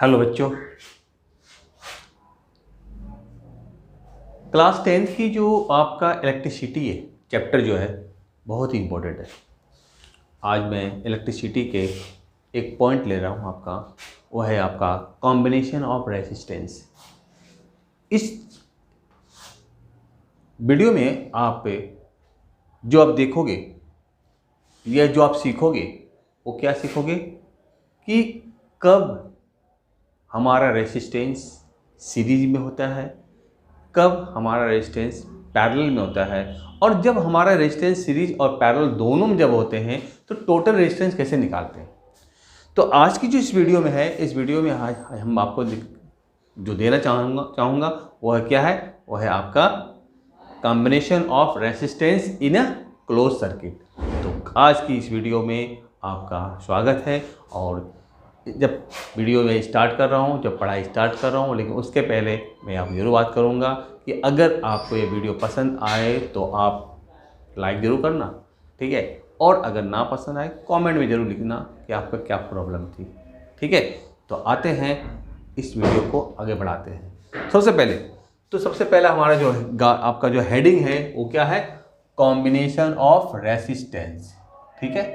Hello बच्चों, class 10th की जो आपका इलेक्ट्रिसिटी है चैप्टर जो है बहुत ही इम्पोर्टेंट है। आज मैं इलेक्ट्रिसिटी के एक पॉइंट ले रहा हूँ आपका, वो है आपका कॉम्बिनेशन ऑफ रेजिस्टेंस। इस वीडियो में आप जो आप देखोगे या जो आप सीखोगे वो क्या सीखोगे कि कब हमारा रेजिस्टेंस सीरीज में होता है, कब हमारा रेजिस्टेंस पैरेलल में होता है, और जब हमारा रेजिस्टेंस सीरीज और पैरेलल दोनों में जब होते हैं तो टोटल रेजिस्टेंस कैसे निकालते हैं। तो आज की जो इस वीडियो में है, इस वीडियो में आज हम आपको जो देना चाहूँगा वो है क्या है, वो है आपका combination of resistance in a close circuit. तो आज की इस वीडियो में आपका स्वागत है। और जब वीडियो में स्टार्ट कर रहा हूँ, जब पढ़ाई स्टार्ट कर रहा हूँ, लेकिन उसके पहले मैं आपको जरूर बात करूँगा कि अगर आपको ये वीडियो पसंद आए तो आप लाइक ज़रूर करना, ठीक है। और अगर ना पसंद आए कमेंट में ज़रूर लिखना कि आपका क्या प्रॉब्लम थी, ठीक है। तो आते हैं इस वीडियो को आगे बढ़ाते हैं। सबसे पहले हमारा जो आपका जो हेडिंग है वो क्या है, कॉम्बिनेशन ऑफ रेसिस्टेंस, ठीक है।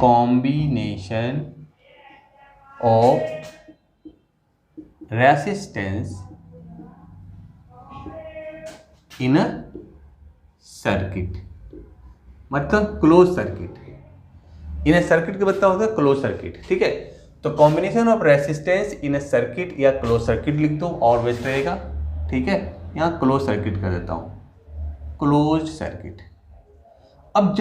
Combination of resistance in a circuit, मतलब close circuit. In a circuit का मतलब होता है क्लोज सर्किट, ठीक है। तो combination of resistance in a circuit या क्लोज सर्किट लिख दो और बेस्ट रहेगा, ठीक है। यहाँ क्लोज सर्किट कर देता हूँ, क्लोज सर्किट। अब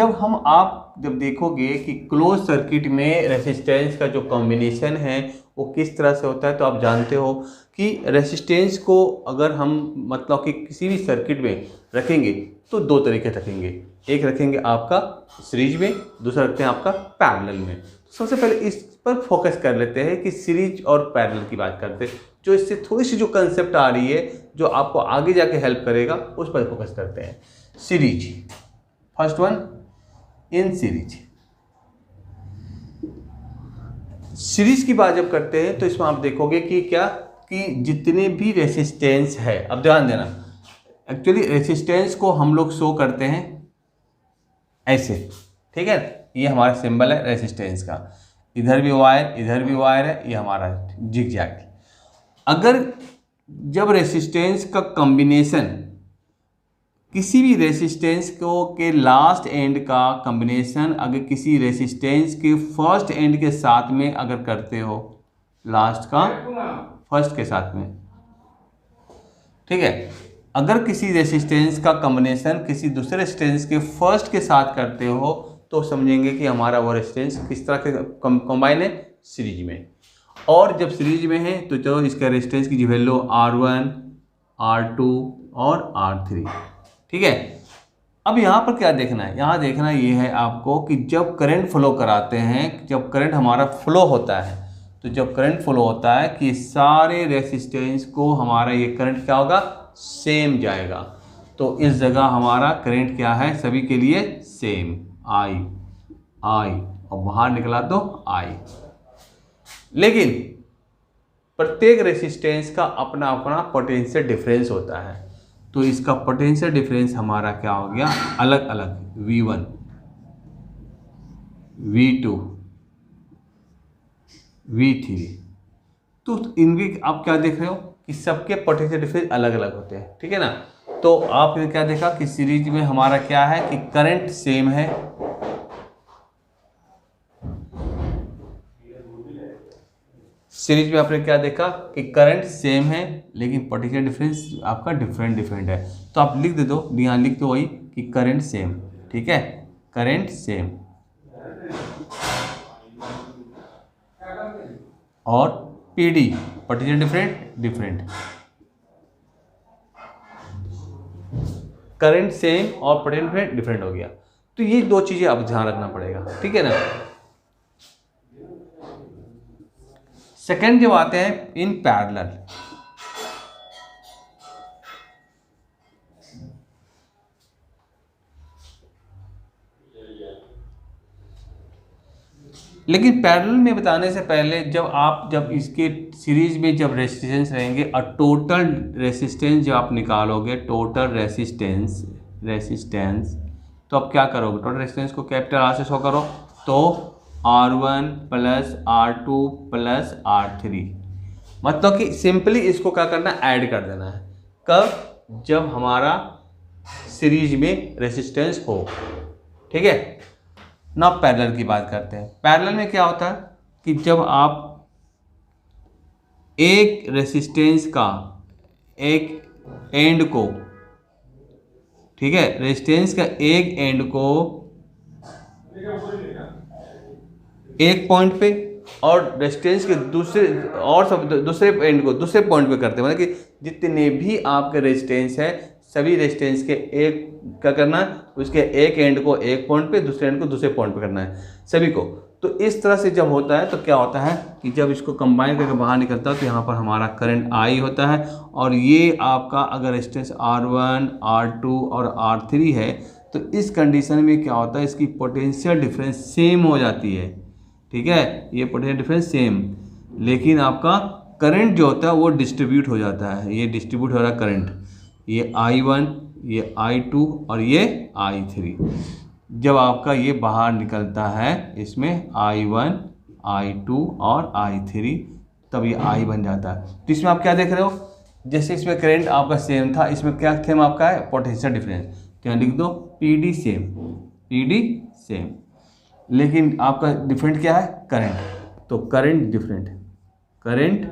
जब देखोगे कि क्लोज सर्किट में रेसिस्टेंस का जो कॉम्बिनेशन है वो किस तरह से होता है, तो आप जानते हो कि रेसिस्टेंस को अगर हम मतलब कि किसी भी सर्किट में रखेंगे तो दो तरीके रखेंगे। एक रखेंगे आपका सीरीज में, दूसरा रखते हैं आपका पैरेलल में। सबसे पहले इस पर फोकस कर लेते हैं कि सीरीज और पैरेलल की बात करते हैं। जो इससे थोड़ी सी जो कंसेप्ट आ रही है जो आपको आगे जाके हेल्प करेगा उस पर फोकस करते हैं। Series, first one, in series. Series की बात जब करते हैं तो इसमें आप देखोगे कि क्या कि जितने भी रेसिस्टेंस है, अब ध्यान देना, एक्चुअली रेसिस्टेंस को हम लोग शो करते हैं ऐसे, ठीक है। ये हमारा सिंबल है रेसिस्टेंस का, इधर भी वायर है, ये हमारा जिगजैग। अगर जब रेसिस्टेंस का कॉम्बिनेशन किसी भी रेसिस्टेंस को के लास्ट एंड का कॉम्बिनेशन अगर किसी रेसिस्टेंस के फर्स्ट एंड के साथ में अगर करते हो, लास्ट का फर्स्ट के साथ में, ठीक है। अगर किसी रेसिस्टेंस का कॉम्बिनेशन किसी दूसरे रेसिस्टेंस के फर्स्ट के साथ करते हो तो समझेंगे कि हमारा वो रेसिस्टेंस किस तरह के कंबाइन है, सीरीज में। और जब सीरीज में है तो चलो इसका रेजिस्टेंस की वैल्यू R1, R2 और R3, ठीक है। अब यहाँ पर क्या देखना है, यहाँ देखना ये है आपको कि जब करंट फ्लो कराते हैं, जब करंट हमारा फ्लो होता है, तो जब करंट फ्लो होता है कि सारे रेसिस्टेंस को हमारा ये करंट क्या होगा, सेम जाएगा। तो इस जगह हमारा करंट क्या है, सभी के लिए सेम, आई आई, और बाहर निकला तो आई। लेकिन प्रत्येक रेसिस्टेंस का अपना अपना पोटेंशियल डिफरेंस होता है। तो इसका पोटेंशियल डिफरेंस हमारा क्या हो गया, अलग अलग, V1, V2, V3। तो इनके आप क्या देख रहे हो कि सबके पोटेंशियल डिफरेंस अलग अलग होते हैं, ठीक है ना। तो आपने क्या देखा कि सीरीज में हमारा क्या है कि करंट सेम है, सीरीज में आपने क्या देखा कि करंट सेम है लेकिन पोटेंशियल डिफरेंस आपका डिफरेंट है। तो आप लिख दे दो, यहाँ लिख दो वही कि करंट सेम, ठीक है, करंट सेम। और PD, potential different, current same और पोटेंशियल डिफरेंट हो गया। तो ये दो चीजें आप ध्यान रखना पड़ेगा, ठीक है ना। सेकंड जब आते हैं इन पैरेलल, लेकिन पैरेलल में बताने से पहले जब इसके सीरीज में जब रेसिस्टेंस रहेंगे और टोटल रेसिस्टेंस जब आप निकालोगे, टोटल रेसिस्टेंस तो आप क्या करोगे, टोटल रेसिस्टेंस को कैपिटल आर से शो करो तो R1 plus R2 plus R3, मतलब कि सिंपली इसको क्या करना, ऐड कर देना है। कब, जब हमारा सीरीज में रेसिस्टेंस हो, ठीक है ना। पैरेलल की बात करते हैं। पैरेलल में क्या होता है कि जब आप एक रेसिस्टेंस का एक एंड को, ठीक है, रेजिस्टेंस का एक एंड को एक पॉइंट पे और रेजिस्टेंस के दूसरे एंड को दूसरे पॉइंट पे करते हैं, मतलब कि जितने भी आपके रेजिस्टेंस है सभी रेजिस्टेंस के एक क्या करना है, उसके एक एंड को एक पॉइंट पे, दूसरे एंड को दूसरे पॉइंट पे करना है सभी को। तो इस तरह से जब होता है तो क्या होता है कि जब इसको कंबाइन करके बाहर निकलता है तो यहाँ पर हमारा करंट I होता है, और ये आपका अगर रेजिस्टेंस R1, R2 और R3 है तो इस कंडीशन में क्या होता है, इसकी पोटेंशियल डिफरेंस सेम हो जाती है, ठीक है, ये पोटेंशियल डिफरेंस सेम, लेकिन आपका करंट जो होता है वो डिस्ट्रीब्यूट हो जाता है। ये डिस्ट्रीब्यूट हो रहा है करंट, ये I1, ये I2 और ये I3। जब आपका ये बाहर निकलता है इसमें I1, I2 और I3, तब ये I बन जाता है। तो इसमें आप क्या देख रहे हो, जैसे इसमें करंट आपका सेम था, इसमें क्या सेम आपका है, पोटेंशियल डिफरेंस, तो यहाँ लिख दो PD सेम, PD सेम, लेकिन आपका डिफरेंट क्या है, करंट, तो current different, current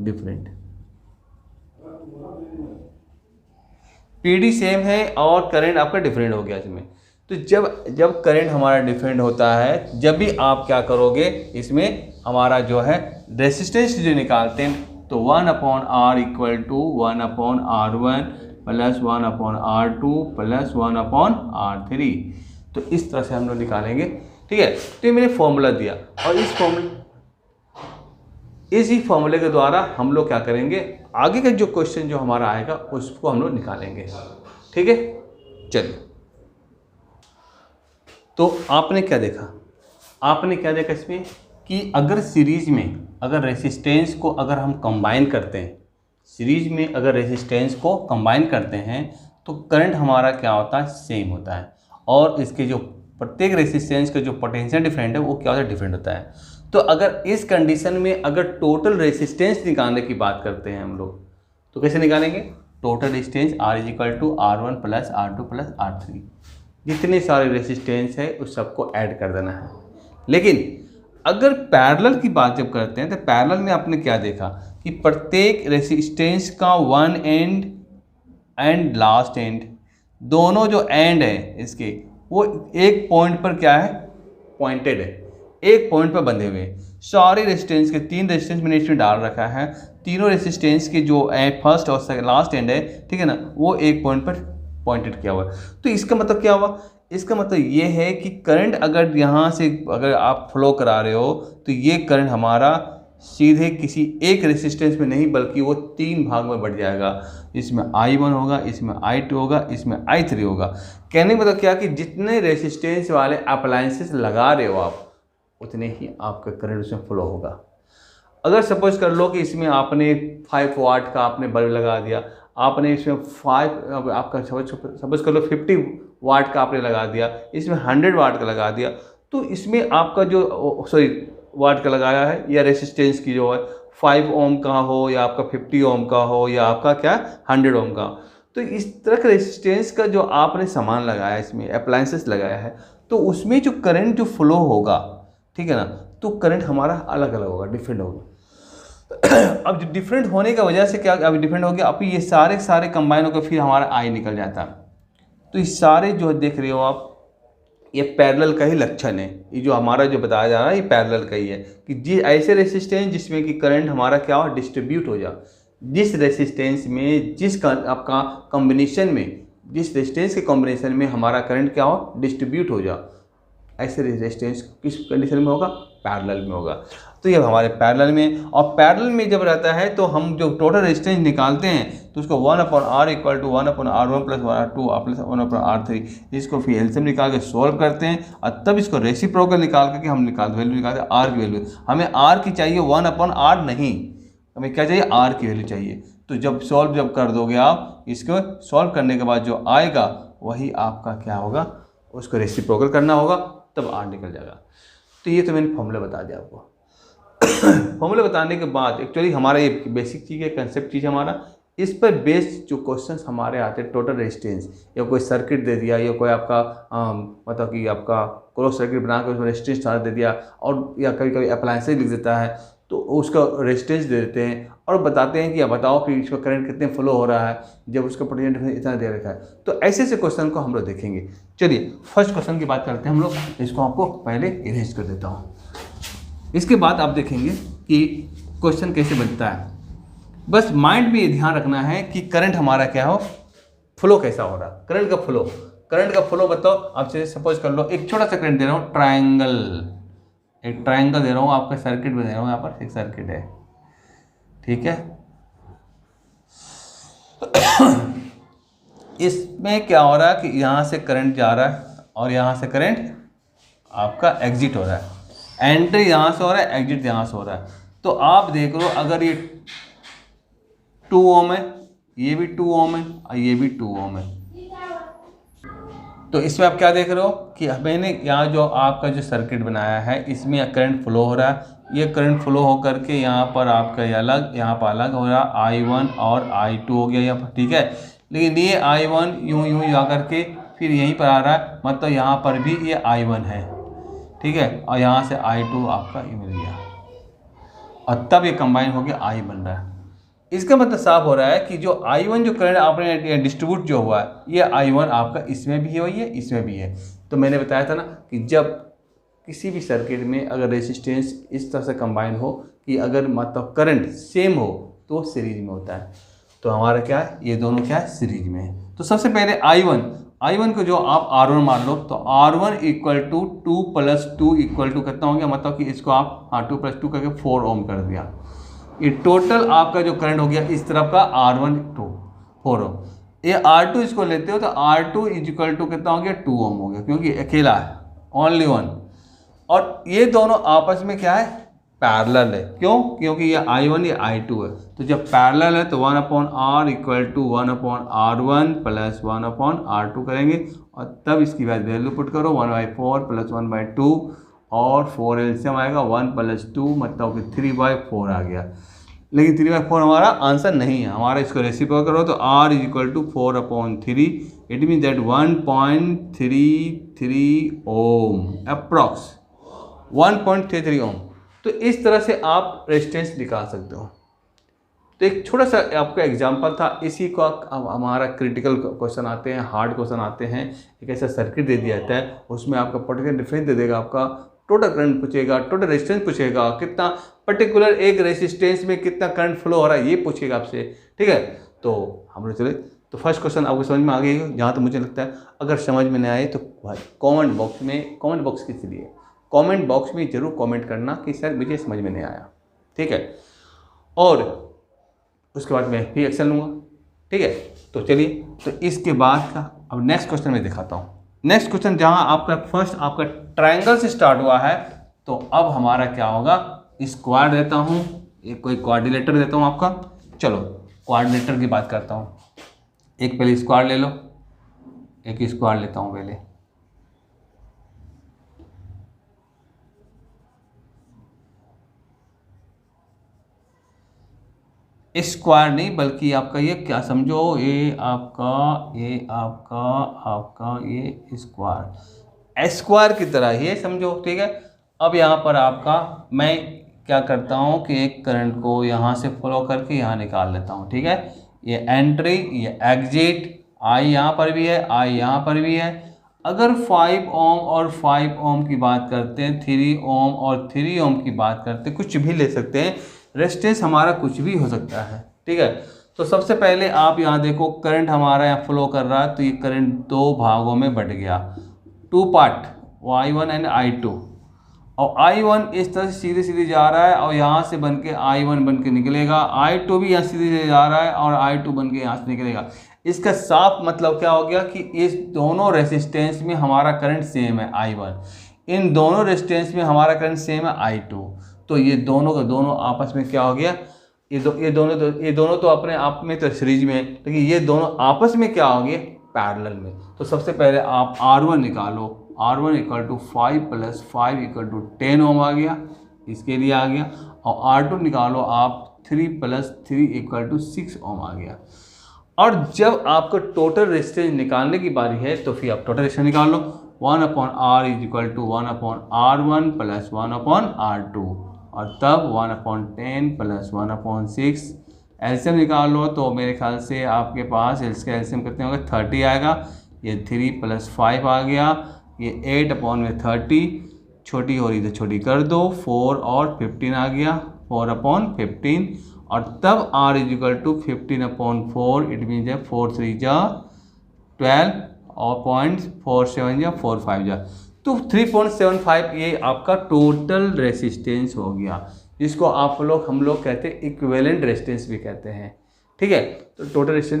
different, PD same है और करंट आपका डिफरेंट हो गया इसमें। तो जब करंट हमारा डिफरेंट होता है, जब भी आप क्या करोगे, इसमें हमारा जो है रेसिस्टेंस जो निकालते हैं तो 1/R equal to 1/R1 plus 1/R2 plus 1/R3, तो इस तरह से हम लोग निकालेंगे, ठीक है। तो ये मैंने फॉर्मूला दिया और इसी फॉर्मूले के द्वारा हम लोग क्या करेंगे, आगे का जो क्वेश्चन जो हमारा आएगा उसको हम लोग निकालेंगे, ठीक है। चलिए, तो आपने क्या देखा इसमें कि अगर सीरीज में अगर रेसिस्टेंस को अगर हम कंबाइन करते हैं, सीरीज में अगर रेसिस्टेंस को कंबाइन करते हैं तो करंट हमारा क्या होता है, सेम होता है, और इसके जो प्रत्येक रेसिस्टेंस का जो पोटेंशियल डिफरेंट है वो क्या होता है, डिफरेंट होता है। तो अगर इस कंडीशन में अगर टोटल रेसिस्टेंस निकालने की बात करते हैं हम लोग, तो कैसे निकालेंगे, total resistance R is equal to R1 plus R2 plus R3, जितने सारे रेसिस्टेंस है उस सबको ऐड कर देना है। लेकिन अगर पैरेलल की बात जब करते हैं तो पैरेलल में आपने क्या देखा कि प्रत्येक रेसिस्टेंस का one and and last and, दोनों जो एंड है इसके वो एक पॉइंट पर क्या है, पॉइंटेड है, एक पॉइंट पर बंधे हुए। सारे रेजिस्टेंस के 3 रेजिस्टेंस मैंने इसमें डाल रखा है, तीनों रेजिस्टेंस के जो फर्स्ट और लास्ट एंड है, ठीक है ना, वो एक पॉइंट पर पॉइंटेड किया हुआ है। तो इसका मतलब क्या हुआ, इसका मतलब ये है कि करंट अगर यहाँ से अगर आप फ्लो करा रहे हो तो ये करंट हमारा सीधे किसी एक रेजिस्टेंस में नहीं बल्कि वो 3 भाग में बढ़ जाएगा। इसमें I1 होगा, इसमें I2 होगा, इसमें I3 होगा। कहने का मतलब क्या कि जितने रेजिस्टेंस वाले अप्लायंसेस लगा रहे हो आप उतने ही आपका करंट उसमें फ्लो होगा। अगर सपोज कर लो कि इसमें आपने 5 वाट का आपने बल्ब लगा दिया, आपने इसमें आपका सपोज कर लो 50 वाट का आपने लगा दिया, इसमें 100 वाट का लगा दिया, तो इसमें आपका जो वाट का लगाया है या रेसिस्टेंस की जो है 5 ओम का हो या आपका 50 ओम का हो या आपका क्या 100 ओम का, तो इस तरह का रेसिस्टेंस का जो आपने सामान लगाया, इसमें अप्लायंसेस लगाया है, तो उसमें जो करंट जो फ्लो होगा, ठीक है ना, तो करंट हमारा अलग अलग होगा, डिफरेंट होगा। अब डिफरेंट होने की वजह से क्या, अब डिफरेंट हो गया, अब ये सारे कंबाइन होकर फिर हमारा I निकल जाता है। तो ये सारे जो देख रहे हो आप, ये पैरेलल का ही लक्षण है। ये जो हमारा जो बताया जा रहा है ये पैरेलल का ही है कि जी ऐसे रेसिस्टेंस जिसमें कि करंट हमारा क्या हो, डिस्ट्रीब्यूट हो जाए, जिस रेसिस्टेंस में जिस आपका कॉम्बिनेशन में, जिस रेसिस्टेंस के कॉम्बिनेशन में हमारा करंट क्या हो, डिस्ट्रीब्यूट हो जाए, ऐसे रेजिस्टेंस किस कंडीशन में होगा, पैरेलल में होगा। तो तो ये हमारे पैरेलल में, और पैरेलल में जब रहता है तो हम जो टोटल रेजिस्टेंस निकालते हैं तो उसको 1/r equal to 1/r1 plus 1/r2 plus 1/r3, इसको फिर एलसीएम निकाल के सॉल्व करते हैं और तब इसको रेसिप्रोकल निकाल करके हम वैल्यू निकालते हैं आर की वैल्यू। हमें आर की चाहिए 1/r नहीं, हमें क्या चाहिए, आर की वैल्यू चाहिए। तो जब जब कर दोगे आप इसको, सॉल्व करने के बाद जो आएगा वही आपका क्या होगा, उसको रेसिप्रोकल करना होगा, तब आर निकल जाएगा। तो ये तो मैंने फॉर्मूला बता दिया आपको। फॉर्मूला बताने के बाद एक्चुअली हमारा ये बेसिक चीज़ है, कंसेप्ट चीज़ हमारा, इस पर बेस्ड जो क्वेश्चंस हमारे आते हैं, टोटल रेजिस्टेंस या कोई सर्किट दे दिया या कोई आपका मतलब कि आपका क्लोज सर्किट बना के उसमें रेजिस्टेंस चार्ज दे दिया, और या कभी कभी अप्लायंसेज लिख देता है तो उसका रेजिस्टेंस दे देते हैं और बताते हैं कि या बताओ कि इसका करंट कितने फ्लो हो रहा है जब उसका पोटेंशियल डिफरेंस इतना दे रखा है। तो ऐसे ऐसे क्वेश्चन को हम लोग देखेंगे। चलिए फर्स्ट क्वेश्चन की बात करते हैं हम लोग, इसको आपको पहले इरेज कर देता हूँ। इसके बाद आप देखेंगे कि क्वेश्चन कैसे बनता है। बस माइंड में ये ध्यान रखना है कि करंट हमारा क्या हो, फ्लो कैसा हो रहा है, करंट का फ्लो बताओ। आप चलिए सपोज कर लो एक छोटा सा करंट दे रहा हूँ, एक ट्रायंगल दे रहा हूँ, आपका सर्किट में दे रहा हूँ, यहाँ पर एक सर्किट है, ठीक है। इसमें क्या हो रहा है कि यहाँ से करंट जा रहा है और यहाँ से करंट आपका एग्जिट हो रहा है, एंट्री यहाँ से हो रहा है, एग्जिट यहाँ से हो रहा है। तो आप देख लो अगर ये 2 ओम है, ये भी 2 ओम है और ये भी 2 ओम है, तो इसमें आप क्या देख रहे हो कि मैंने यहाँ जो आपका जो सर्किट बनाया है इसमें करंट फ्लो हो रहा है, ये करंट फ्लो हो करके यहाँ पर आपका ये अलग, यहाँ पर अलग हो रहा है, I1 और I2 हो गया यहाँ पर, ठीक है। लेकिन ये I1 यूँ जा करके फिर यहीं पर आ रहा है, मतलब यहाँ पर भी ये I1 है, ठीक है, और यहाँ से I2 आपका ये मिल गया और तब ये कंबाइन हो गया I बन रहा है। इसका मतलब साफ हो रहा है कि जो I1 जो करंट आपने डिस्ट्रीब्यूट जो हुआ है, ये I1 आपका इसमें भी हुई है, इसमें भी है। तो मैंने बताया था ना कि जब किसी भी सर्किट में अगर रेजिस्टेंस इस तरह से कंबाइन हो कि अगर मतलब करंट सेम हो तो सीरीज में होता है। तो हमारा क्या है, ये दोनों क्या है, सीरीज में है। तो सबसे पहले I1 को जो आप R1 मान लो, तो R1 equal to 2 + 2 equal to कितना हो गया, मतलब कि इसको आप 2 + 2 करके 4 ओम कर दिया। ये टोटल आपका जो करंट हो गया इस तरफ का R1 4 ओम। ये R2 इसको लेते हो तो R2 इक्वल टू कितना हो गया, 2 ओम हो गया, क्योंकि अकेला है, ओनली वन। और ये दोनों आपस में क्या है, पैरेलल है। क्यों, क्योंकि ये I1 ये I2 है। तो जब पैरेलल है तो 1/R equal to 1/R1 plus 1/R2 करेंगे और तब इसकी वैल्यू पुट करो 1/4 प्लस 1/2 और 4 एलसीएम आएगा 1 + 2 मतलब कि 3/4 आ गया। लेकिन 3/4 हमारा आंसर नहीं है, हमारा इसको रेसिप्रोकल करो तो R equal to 4/3, it mean that 1.33 ohm approx 1.33 ohm. तो इस तरह से आप रेजिस्टेंस निकाल सकते हो। तो एक छोटा सा आपका एग्जांपल था, इसी को हमारा क्रिटिकल क्वेश्चन आते हैं, हार्ड क्वेश्चन आते हैं। एक ऐसा सर्किट दे दिया जाता है, उसमें आपका पोटेंशियल डिफरेंस दे देगा, आपका टोटल करंट पूछेगा, टोटल रेजिस्टेंस पूछेगा, कितना पर्टिकुलर एक रेजिस्टेंस में कितना करंट फ्लो हो रहा है ये पूछेगा आपसे, ठीक है। तो हम लोग चले, तो फर्स्ट क्वेश्चन आपको समझ में आ गई, जहाँ तो मुझे लगता है। अगर समझ में नहीं आए तो कमेंट बॉक्स किस लिए, कमेंट बॉक्स में जरूर कमेंट करना कि सर मुझे समझ में नहीं आया, ठीक है। और उसके बाद मैं भी एक्शन लूँगा, ठीक है। तो चलिए, तो इसके बाद का अब नेक्स्ट क्वेश्चन में दिखाता हूँ। नेक्स्ट क्वेश्चन जहाँ आपका फर्स्ट आपका ट्रायंगल से स्टार्ट हुआ है, तो अब हमारा क्या होगा, स्क्वायर देता हूँ, एक कोई कोऑर्डिनेटर देता हूँ आपका। चलो कोऑर्डिनेटर की बात करता हूँ। एक पहले स्क्वायर ले लो, एक स्क्वायर लेता हूँ पहले। स्क्वायर नहीं बल्कि आपका ये क्या समझो, ये आपका ये स्क्वायर की तरह ये समझो, ठीक है। अब यहाँ पर आपका मैं क्या करता हूँ कि एक करंट को यहाँ से फ्लो करके यहाँ निकाल लेता हूँ, ठीक है। ये एंट्री, ये एग्जिट, I यहाँ पर भी है, I यहाँ पर भी है। अगर 5 ओम और 5 ओम की बात करते हैं, 3 ओम और 3 ओम की बात करते हैं, कुछ भी ले सकते हैं, रेजिस्टेंस हमारा कुछ भी हो सकता है, ठीक है। तो सबसे पहले आप यहाँ देखो करंट हमारा यहाँ फ्लो कर रहा है, तो ये करंट 2 भागों में बट गया, 2 पार्ट, I1 एंड I2। और I1 इस तरह से सीधे सीधे जा रहा है और यहाँ से बन के I1 बन के निकलेगा, I2 भी यहाँ सीधे सीधे जा रहा है और I2 बन के यहाँ से निकलेगा। इसका साफ मतलब क्या हो गया कि इस दोनों रेसिस्टेंस में हमारा करंट सेम है I1, इन दोनों रेसिस्टेंस में हमारा करंट सेम है I2। तो ये दोनों का दोनों आपस में क्या हो गया, ये दोनों तो अपने आप में तो सीरीज में है, लेकिन ये दोनों आपस में क्या हो गए, पैरेलल में। तो सबसे पहले आप R1 निकालो, R1 equal to 5 + 5 equal to 10 ohm आ गया, इसके लिए आ गया। और R2 निकालो आप 3 + 3 इक्वल टू 6 ओम आ गया। और जब आपको टोटल रेजिस्टेंस निकालने की बारी है तो फिर आप टोटल रेजिस्टेंस निकाल लो। 1/R equal to 1/R1 + 1/R2 और तब 1/10 + 1/6 एलसीएम निकाल लो। तो मेरे ख्याल से आपके पास इसका एलसीएम कितने होगा, 30 आएगा। ये 3 + 5 आ गया, ये 8/30, छोटी हो रही तो छोटी कर दो, 4 और 15 आ गया, 4/15। और तब R equal to 15/4, it mean 4 3 जा 12 और 0.47 जा 45 जा, तो 3.75 ये आपका टोटल रेसिस्टेंस हो गया, जिसको हम लोग कहते हैं इक्विवेलेंट रेजिस्टेंस भी कहते हैं। ठीक है, तो टोटल रेजिस्टेंस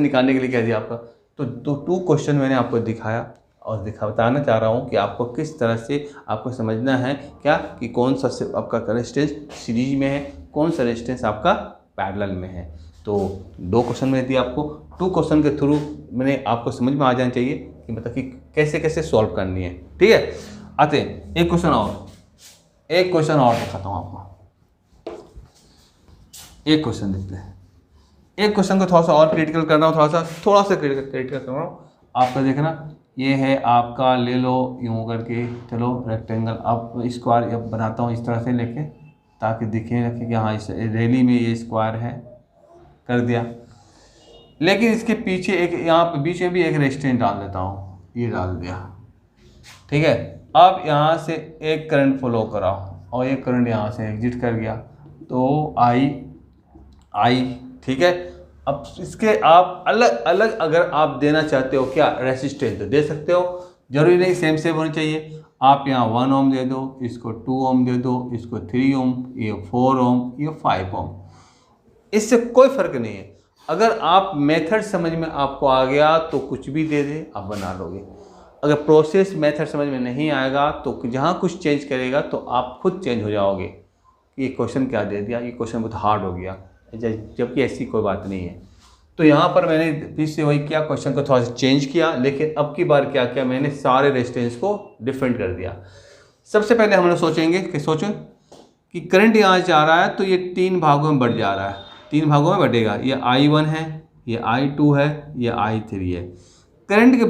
निकालने के लिए क्या दिया आपका, तो 2 क्वेश्चन मैंने आपको दिखाया और बताना चाह रहा हूँ कि आपको किस तरह से आपको समझना है क्या कि कौन सा आपका रेजिस्टेंस सीरीज में है, कौन सा रेजिस्टेंस आपका पैरेलल में है। तो 2 क्वेश्चन मैंने दिए आपको, 2 क्वेश्चन के थ्रू मैंने आपको समझ में आ जाना चाहिए कि मतलब कि कैसे कैसे सॉल्व करनी है। ठीक है, आते हैं एक क्वेश्चन और दिखाता हूँ आपको। एक क्वेश्चन देखते हैं, एक क्वेश्चन को थोड़ा सा और क्रिटिकल कर रहा हूँ, थोड़ा सा क्रिटिकल कर रहा हूँ। आपका देखना, ये है आपका, ले लो यूँ करके, चलो रेक्टेंगल, अब स्क्वायर अब बनाता हूँ इस तरह से लेके ताकि दिखे रखे कि हाँ इस रैली में ये स्क्वायर है, कर दिया। लेकिन इसके पीछे एक यहाँ पे बीच में भी एक रेजिस्टेंस डाल देता हूँ, ये डाल दिया। ठीक है, अब यहाँ से एक करंट फ्लो कराओ और एक करंट यहाँ से एग्जिट कर गया, तो आई। ठीक है, अब इसके आप अलग अलग अगर आप देना चाहते हो क्या रेसिस्टेंस तो दे सकते हो, जरूरी नहीं सेम होनी चाहिए। आप यहाँ 1 ओम दे दो, इसको 2 ओम दे दो, इसको 3 ओम, ये 4 ओम, ये 5 ओम, इससे कोई फर्क नहीं है। अगर आप मेथड समझ में आपको आ गया तो कुछ भी दे दे आप बना लोगे। अगर प्रोसेस मेथड समझ में नहीं आएगा तो जहाँ कुछ चेंज करेगा तो आप खुद चेंज हो जाओगे कि ये क्वेश्चन क्या दे दिया, ये क्वेश्चन बहुत हार्ड हो गया, जबकि ऐसी कोई बात नहीं है। तो यहाँ पर मैंने फिर से वही किया, क्वेश्चन को थोड़ा सा चेंज किया, लेकिन अब की बार क्या किया मैंने, सारे रेजिस्टेंस को डिफरेंट कर दिया। सबसे पहले हम लोग सोचेंगे कि कि करंट यहाँ जा रहा है तो ये 3 भागों में बढ़ जा रहा है, 3 भागों में बढ़ेगा। ये I1 है, ये I2 है, ये I3 है। करंट के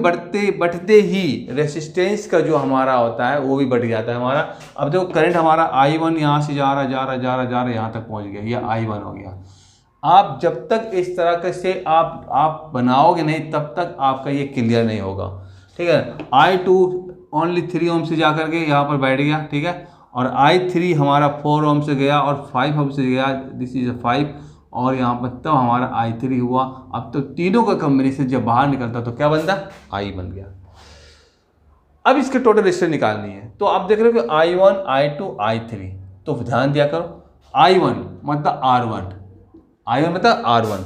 बढ़ते ही रेसिस्टेंस का जो हमारा होता है वो भी बढ़ जाता है हमारा। अब देखो करंट हमारा I1 यहाँ से जा रहा यहाँ तक पहुँच गया, ये I1 हो गया। आप जब तक इस तरह से आप बनाओगे नहीं तब तक आपका ये क्लियर नहीं होगा। ठीक है, I2 ओनली 3 ओम से जा करके यहाँ पर बैठ गया। ठीक है, और I3 हमारा 4 ओम से गया और 5 ओम से गया, दिस इज 5, और यहाँ पर तब हमारा I3 हुआ। अब तो तीनों का कॉम्बिनेशन जब बाहर निकलता तो क्या बनता, I बन गया। अब इसके टोटल रेजिस्टेंस निकालनी है, तो आप देख रहे हो कि I1 I2 I3, तो ध्यान दिया करो, I1 मतलब R1,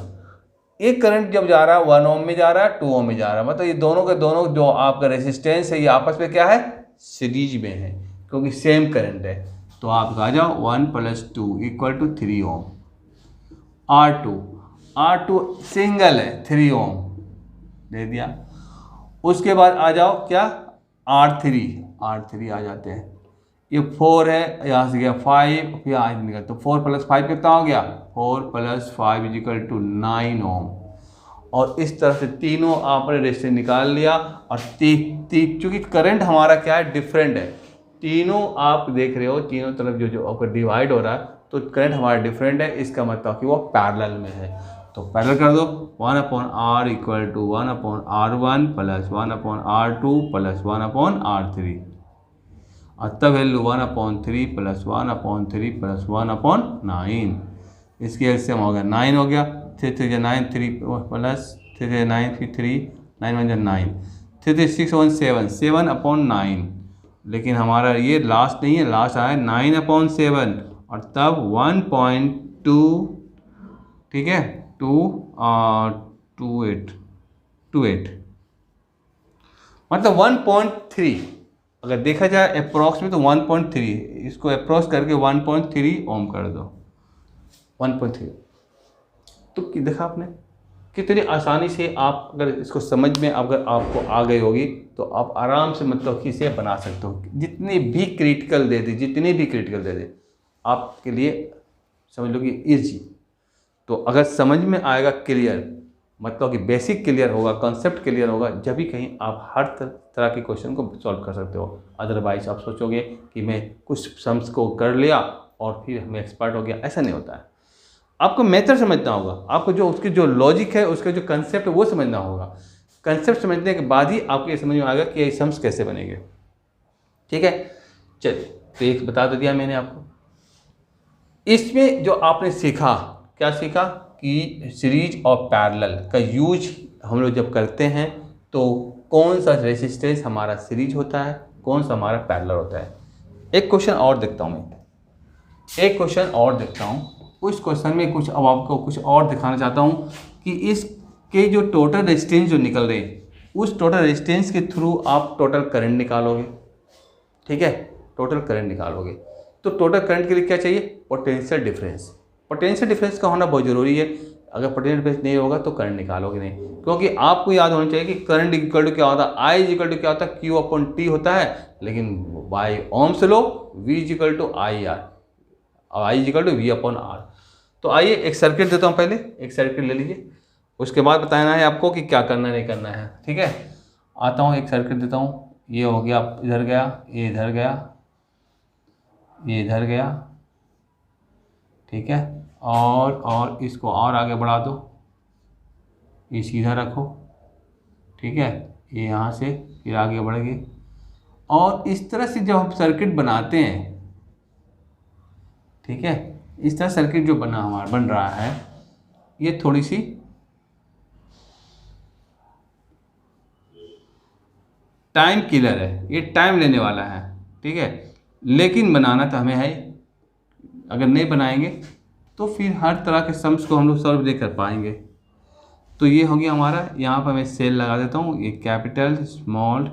एक करंट जब जा रहा है 1 ओम में जा रहा है, 2 ओम में जा रहा है, मतलब ये दोनों के दोनों जो आपका रेजिस्टेंस है ये आपस में क्या है, सीरीज में है, क्योंकि सेम करंट है। तो आप आ जाओ 1 + 2 = 3 ओम। R2 सिंगल है, 3 ओम दे दिया। उसके बाद आ जाओ क्या, R3 आ जाते हैं, ये 4 है, यहाँ से गया 5, फिर यहाँ निकला, तो 4 + 5 कितना हो गया, 4 + 5 = 9 ओम। और इस तरह से तीनों आपने रेजिस्टेंस निकाल लिया। और चूँकि करंट हमारा क्या है, डिफरेंट है, तीनों आप देख रहे हो, तीनों तरफ जो आपका डिवाइड हो रहा है, तो करंट हमारा डिफरेंट है, इसका मतलब कि वो पैरेलल में है। तो पैरेलल कर दो, 1/R = 1/R1 + 1/R2 + 1/R3, और तब वैल्यू 1/3 + 1/3 + 1/9, इसकी एलसीएम हो गया 9 हो गया। 3 3 9, 3 + 3 9, फिर 3 9 1 9, 3 3 6 1 7, 7/9, लेकिन हमारा ये लास्ट नहीं है, लास्ट आया 9/7 और तब 1.2, ठीक है, 28 मतलब 1.3 अगर देखा जाए अप्रॉक्स में तो 1.3, इसको अप्रॉक्स करके 1.3 ओम कर दो, 1.3। तो देखा आपने कितनी आसानी से आप अगर इसको समझ में अगर आपको आ गई होगी तो आप आराम से मतलब कि इसे बना सकते हो। जितनी भी क्रिटिकल दे दे आपके लिए समझ लो कि ईजी। तो अगर समझ में आएगा क्लियर, मतलब कि बेसिक क्लियर होगा, कॉन्सेप्ट क्लियर होगा, जब भी कहीं आप हर तरह के क्वेश्चन को सॉल्व कर सकते हो। अदरवाइज आप सोचोगे कि मैं कुछ सम्स को कर लिया और फिर मैं एक्सपर्ट हो गया, ऐसा नहीं होता है। आपको मेथड समझना होगा, आपको जो उसकी जो लॉजिक है, उसका जो कंसेप्ट है वो समझना होगा। कंसेप्ट समझने के बाद ही आपको ये समझ में आएगा कि ये सम्स कैसे बनेंगे। ठीक है, चलिए तो एक बता तो दिया मैंने आपको। इसमें जो आपने सीखा, क्या सीखा कि सीरीज और पैरेलल का यूज हम लोग जब करते हैं तो कौन सा रेजिस्टेंस हमारा सीरीज होता है, कौन सा हमारा पैरेलल होता है। एक क्वेश्चन और देखता हूँ उस क्वेश्चन में कुछ अब आपको कुछ और दिखाना चाहता हूँ कि इसके जो टोटल रेजिस्टेंस जो निकल रहे हैं, उस टोटल रेजिस्टेंस के थ्रू आप टोटल करंट निकालोगे। ठीक है, टोटल करंट निकालोगे तो टोटल करंट के लिए क्या चाहिए, पोटेंशियल डिफरेंस का होना बहुत ज़रूरी है। अगर पोटेंशियल डिफरेंस नहीं होगा तो करंट निकालोगे नहीं, क्योंकि आपको याद होना चाहिए कि करंट इक्वल टू क्या होता है, I इक्वल टू क्या होता है, Q/T होता है। लेकिन by Ohm's law V equal to IR और I इक्वल टू V/R। तो आइए एक सर्किट देता हूँ, पहले एक सर्किट ले लीजिए, उसके बाद बताना है आपको कि क्या करना नहीं करना है। ठीक है, आता हूँ एक सर्किट देता हूँ। ये हो गया, इधर गया, ये इधर गया, ये इधर गया, ठीक है, और इसको और आगे बढ़ा दो, ये सीधा रखो, ठीक है, ये यहाँ से फिर आगे बढ़ गए। और इस तरह से जब हम सर्किट बनाते हैं, ठीक है, इस तरह सर्किट जो बन रहा है, ये थोड़ी सी टाइम किलर है, ये टाइम लेने वाला है। ठीक है, लेकिन बनाना तो हमें है, अगर नहीं बनाएंगे तो फिर हर तरह के सम्स को हम लोग सॉल्व नहीं कर पाएंगे। तो ये हो गया हमारा, यहाँ पर मैं सेल लगा देता हूँ, ये कैपिटल स्मॉल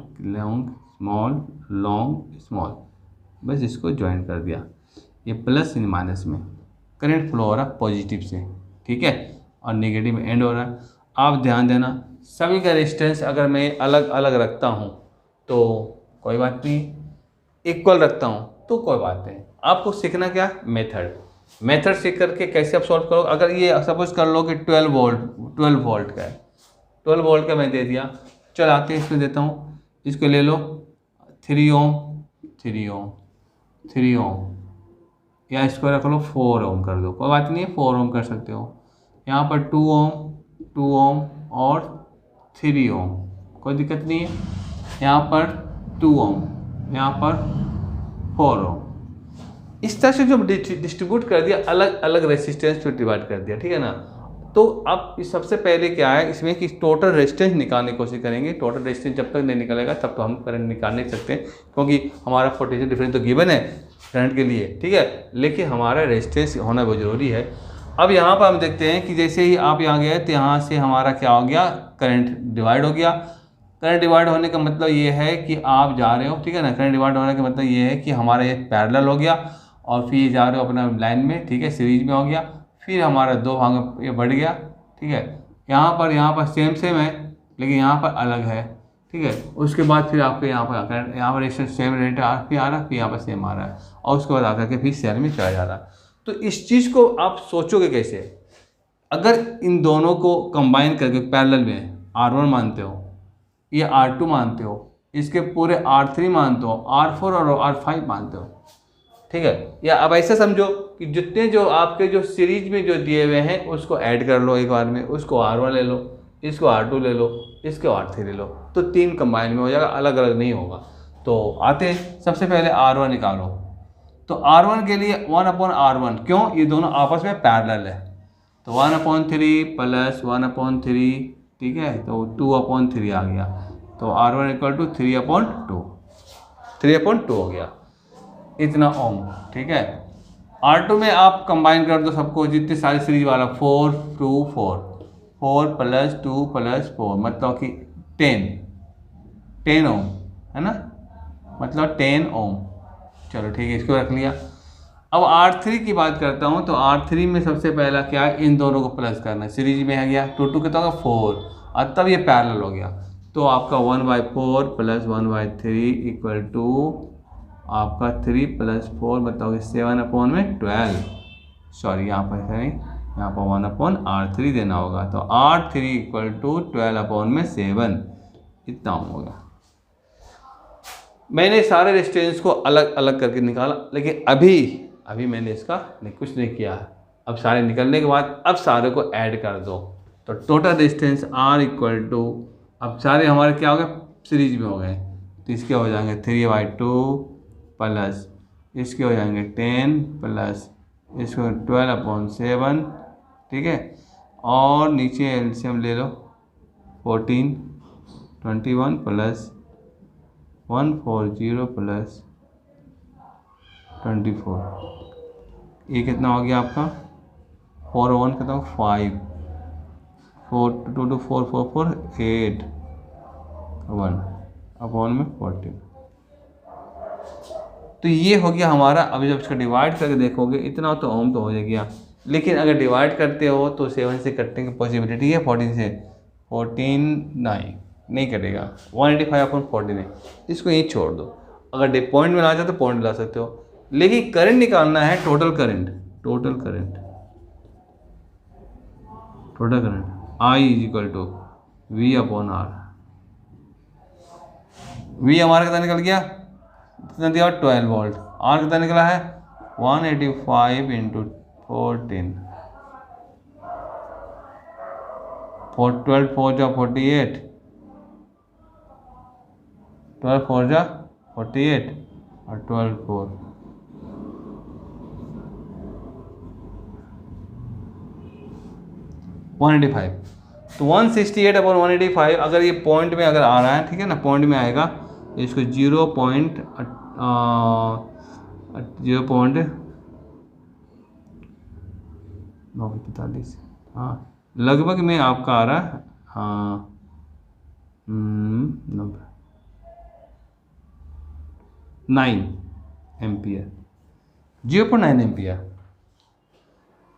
लॉन्ग स्मॉल, बस इसको ज्वाइन कर दिया। ये प्लस इन माइनस में करंट फ्लो हो रहा है पॉजिटिव से, ठीक है, और नेगेटिव में एंड हो रहा है। आप ध्यान देना, सभी का रेजिस्टेंस अगर मैं अलग अलग रखता हूँ तो कोई बात नहीं, इक्वल रखता हूँ तो कोई बात नहीं। आपको सीखना क्या, मेथड सीख करके कैसे आप सॉल्व करो। अगर ये सपोज कर लो कि 12 वोल्ट का है, 12 वोल्ट का मैं दे दिया, चल आते हैं इसमें देता हूँ, इसको ले लो 3 ओम या इसको रख लो 4 ओम कर दो, कोई बात नहीं है, 4 ओम कर सकते हो। यहाँ पर 2 ओम और 3 ओम, कोई दिक्कत नहीं है। यहाँ पर 2 ओम, यहाँ पर 4 ओम, इस तरह से जो डिस्ट्रीब्यूट कर दिया, अलग अलग रेजिस्टेंस पे डिवाइड कर दिया, ठीक है ना। तो अब सबसे पहले क्या है इसमें कि टोटल रेजिस्टेंस निकालने की कोशिश करेंगे। टोटल रेजिस्टेंस जब तक नहीं निकलेगा तब तो हम करंट निकाल नहीं सकते, क्योंकि हमारा पोटेंशियल डिफरेंस तो गिवन है करंट के लिए, ठीक है, लेकिन हमारा रेजिस्टेंस होना बहुत ज़रूरी है। अब यहाँ पर हम देखते हैं कि जैसे ही आप यहाँ गए तो यहाँ से हमारा क्या हो गया, करंट डिवाइड हो गया। करंट डिवाइड होने का मतलब ये है कि आप जा रहे हो, ठीक है ना, करंट डिवाइड होने का मतलब ये है कि हमारा ये पैरेलल हो गया और फिर जा रहे हो अपना लाइन में, ठीक है, सीरीज में हो गया, फिर हमारा 2 भाग ये बढ़ गया, ठीक है। यहाँ पर सेम है लेकिन यहाँ पर अलग है, ठीक है। उसके बाद फिर आपके यहाँ पर रेजिस्टेंस सेम रेट फिर आ रहा है, फिर यहाँ पर सेम आ रहा है, और उसके बाद आकर के फिर सेल में चला जा रहा है। तो इस चीज़ को आप सोचोगे कैसे, अगर इन दोनों को कंबाइन करके पैरेलल में R1 मानते हो, ये R2 मानते हो, इसके पूरे R3 मानते हो, R4 और R5 मानते हो, ठीक है। या अब ऐसा समझो कि जितने जो आपके जो सीरीज में जो दिए हुए हैं उसको ऐड कर लो एक बार में, उसको R1 ले लो, इसको R2 ले लो, इसको R3 ले लो, तो 3 कंबाइन में हो जाएगा, अलग अलग नहीं होगा। तो आते हैं, सबसे पहले R1 निकालो। तो R1 के लिए 1/R1, क्यों, ये दोनों आपस में पैरेलल है, तो 1/3 प्लस 1/3, ठीक है, तो 2/3 आ गया, तो R1 इक्वल टू 3/2। 3/2 हो गया, इतना ओम। ठीक है, R2 में आप कंबाइन कर दो सबको, जितने सारी सीरीज वाला 4 2 4 4 + 2 + 4 मतलब कि 10 ओम है ना, मतलब 10 ओम। चलो ठीक है, इसको रख लिया। अब R3 की बात करता हूँ, तो R3 में सबसे पहला क्या है, इन दोनों को प्लस करना है। सीरीज में आ गया 2 2 कितना होगा 4, और तब ये पैरेलल हो गया, तो आपका 1/4 + 1/3 इक्वल टू आपका 3 + 4 मतलब 7/12। सॉरी यहाँ पर नहीं, यहाँ पर 1/R3 देना होगा, तो R3 इक्वल टू 12/7 इतना होगा। मैंने सारे रेजिस्टेंस को अलग अलग करके निकाला, लेकिन अभी मैंने इसका कुछ नहीं किया है। अब सारे निकलने के बाद अब सारे को ऐड कर दो, तो total resistance R equal to, अब सारे हमारे क्या हो गए, सीरीज में हो गए, तो इसके हो जाएंगे 3/2 प्लस इसके हो जाएंगे 10 प्लस इसको 12/7। ठीक है, और नीचे एलसीएम ले लो 14 21 प्लस 140 प्लस 24, ये कितना हो गया आपका 4 1 कितना 5 4 2 2 4 4 4 8 1/14। तो ये हो गया हमारा। अभी जब इसका डिवाइड करके देखोगे इतना तो ओम तो हो गया, लेकिन अगर डिवाइड करते हो तो 7 से कटने की पॉसिबिलिटी है, 14 से 14 नहीं कटेगा, 185/14 है, इसको यहीं छोड़ दो। अगर पॉइंट में ला जाए तो पॉइंट में ला सकते हो, लेकिन करंट निकालना है, total current I = V/R। V हमारा कितना निकल गया, कितना दिया 12 वोल्ट। R कितना निकला है 185 × 14, 12 4 जा 48, 12 4 जा 48 और 12 4 185, तो 168/185। अगर ये पॉइंट में अगर आ रहा है, ठीक है ना, पॉइंट में आएगा, इसको 0.945, हाँ लगभग में आपका आ रहा है, हाँ 9 एम्पियर, 0.9 एम्पियर,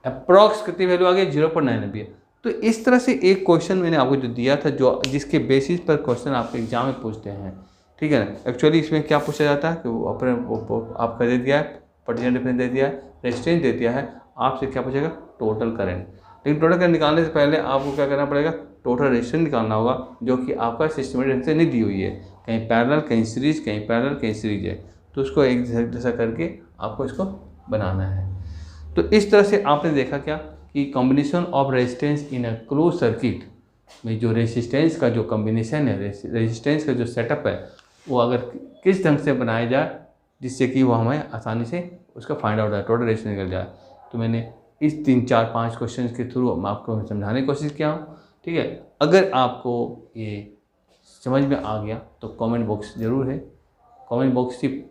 अप्रॉक्स कितनी वैल्यू आ गई 0.9 एम्पियर। तो इस तरह से एक क्वेश्चन मैंने आपको जो दिया था, जो जिसके बेसिस पर क्वेश्चन आपके एग्जाम में पूछते हैं, ठीक है ना। एक्चुअली इसमें क्या पूछा जाता है कि वो अपने आपका दे दिया है, पोटेंशियल डिफरेंस दे दिया है, रेजिस्टेंस दे दिया है, आपसे क्या पूछेगा टोटल करंट। लेकिन टोटल करंट निकालने से पहले आपको क्या करना पड़ेगा, टोटल रेजिस्टेंस निकालना होगा, जो कि आपका सिस्टमेटिक ढंग से नहीं दी हुई है, कहीं पैरेलल कहीं सीरीज, कहीं पैरेलल कहीं सीरीज है, तो उसको एक जैसा करके आपको इसको बनाना है। तो इस तरह से आपने देखा क्या कि combination of resistance in a close circuit में जो रेजिस्टेंस का जो कॉम्बिनेशन है, रेजिस्टेंस का जो सेटअप है, वो अगर किस ढंग से बनाया जाए जिससे कि वो हमें आसानी से उसका फाइंड आउट है, टोटल रेजिस्टेंस निकल जाए। तो मैंने इस 3 4 5 क्वेश्चन के थ्रू मैं आपको समझाने की कोशिश किया हूँ, ठीक है। अगर आपको ये समझ में आ गया तो कमेंट बॉक्स ज़रूर है, कमेंट बॉक्स सिर्फ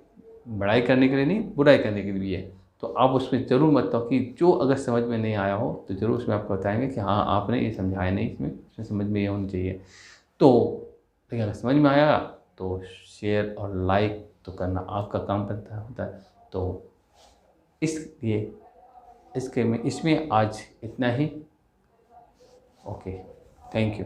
बड़ाई करने के लिए नहीं, बुराई करने के लिए भी है, तो आप उसमें ज़रूर मतलब कि जो अगर समझ में नहीं आया हो तो ज़रूर उसमें आपको बताएंगे कि हाँ आपने ये समझाया नहीं, इसमें समझ में ये होनी चाहिए। तो लेकिन अगर समझ में आया तो शेयर और लाइक तो करना आपका काम बनता होता है। तो इसलिए इसमें आज इतना ही। Okay, thank you.